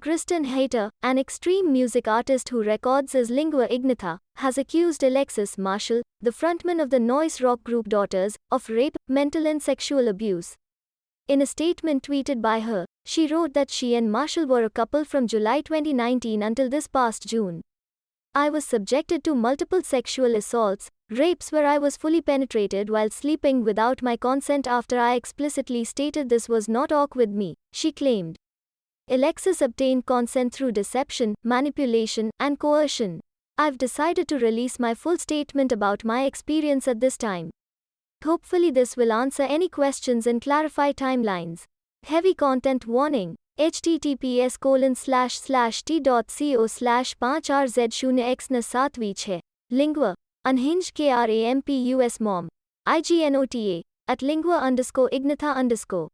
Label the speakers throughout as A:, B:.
A: Kristen Hayter, an extreme music artist who records as Lingua Ignota, has accused Alexis Marshall, the frontman of the noise rock group Daughters, of rape, mental and sexual abuse. In a statement tweeted by her, she wrote that she and Marshall were a couple from July 2019 until this past June. "I was subjected to multiple sexual assaults, rapes where I was fully penetrated while sleeping without my consent after I explicitly stated this was not ok with me," she claimed. Alexis obtained consent through deception, manipulation, and coercion. "I've decided to release my full statement about my experience at this time. Hopefully this will answer any questions and clarify timelines. Heavy content warning. https://t.co/5rz0x/7 Lingua. Unhinged KRAMPUS mom. IGNOTA. At Lingua_Ignota_.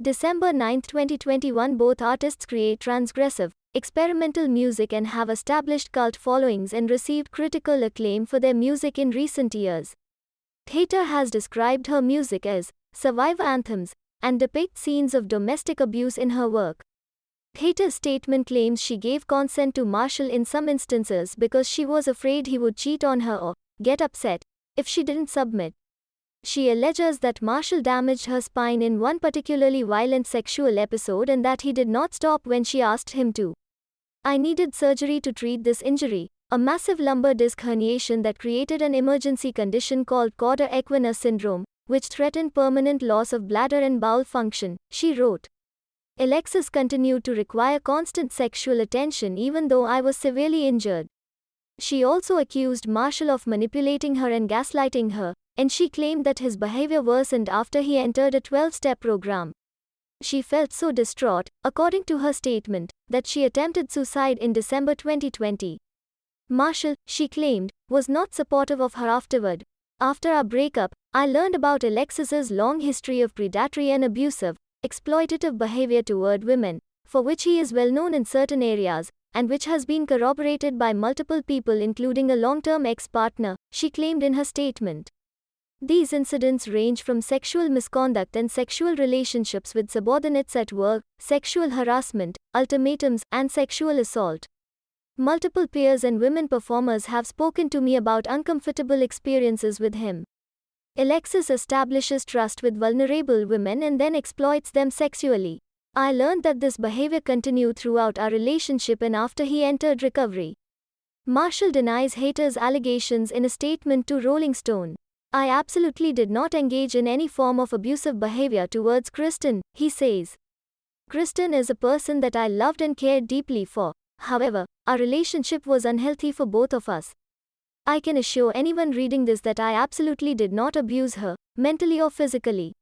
A: December 9, 2021. Both artists create transgressive, experimental music and have established cult followings and received critical acclaim for their music in recent years. Hayter has described her music as survivor anthems and depicts scenes of domestic abuse in her work. Hayter's statement claims she gave consent to Marshall in some instances because she was afraid he would cheat on her or get upset if she didn't submit. She alleges that Marshall damaged her spine in one particularly violent sexual episode and that he did not stop when she asked him to. "I needed surgery to treat this injury, a massive lumbar disc herniation that created an emergency condition called cauda equina syndrome, which threatened permanent loss of bladder and bowel function," she wrote. Alexis continued to require constant sexual attention even though I was severely injured. She also accused Marshall of manipulating her and gaslighting her, and she claimed that his behavior worsened after he entered a 12-step program. She felt so distraught, according to her statement, that she attempted suicide in December 2020. Marshall, she claimed, was not supportive of her afterward. "After our breakup, I learned about Alexis's long history of predatory and abusive, exploitative behavior toward women, for which he is well known in certain areas, and which has been corroborated by multiple people including a long-term ex-partner," she claimed in her statement. These incidents range from sexual misconduct and sexual relationships with subordinates at work, sexual harassment, ultimatums, and sexual assault. "Multiple peers and women performers have spoken to me about uncomfortable experiences with him. Alexis establishes trust with vulnerable women and then exploits them sexually. I learned that this behavior continued throughout our relationship and after he entered recovery." Marshall denies Hayter's allegations in a statement to Rolling Stone. "I absolutely did not engage in any form of abusive behavior towards Kristen," he says. "Kristen is a person that I loved and cared deeply for. However, our relationship was unhealthy for both of us. I can assure anyone reading this that I absolutely did not abuse her, mentally or physically.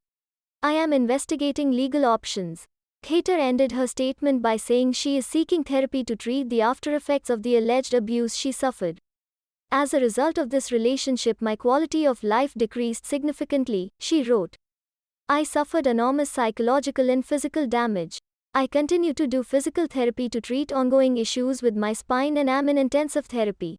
A: I am investigating legal options." Hayter ended her statement by saying she is seeking therapy to treat the aftereffects of the alleged abuse she suffered. "As a result of this relationship, my quality of life decreased significantly," she wrote. "I suffered enormous psychological and physical damage. I continue to do physical therapy to treat ongoing issues with my spine and am in intensive therapy.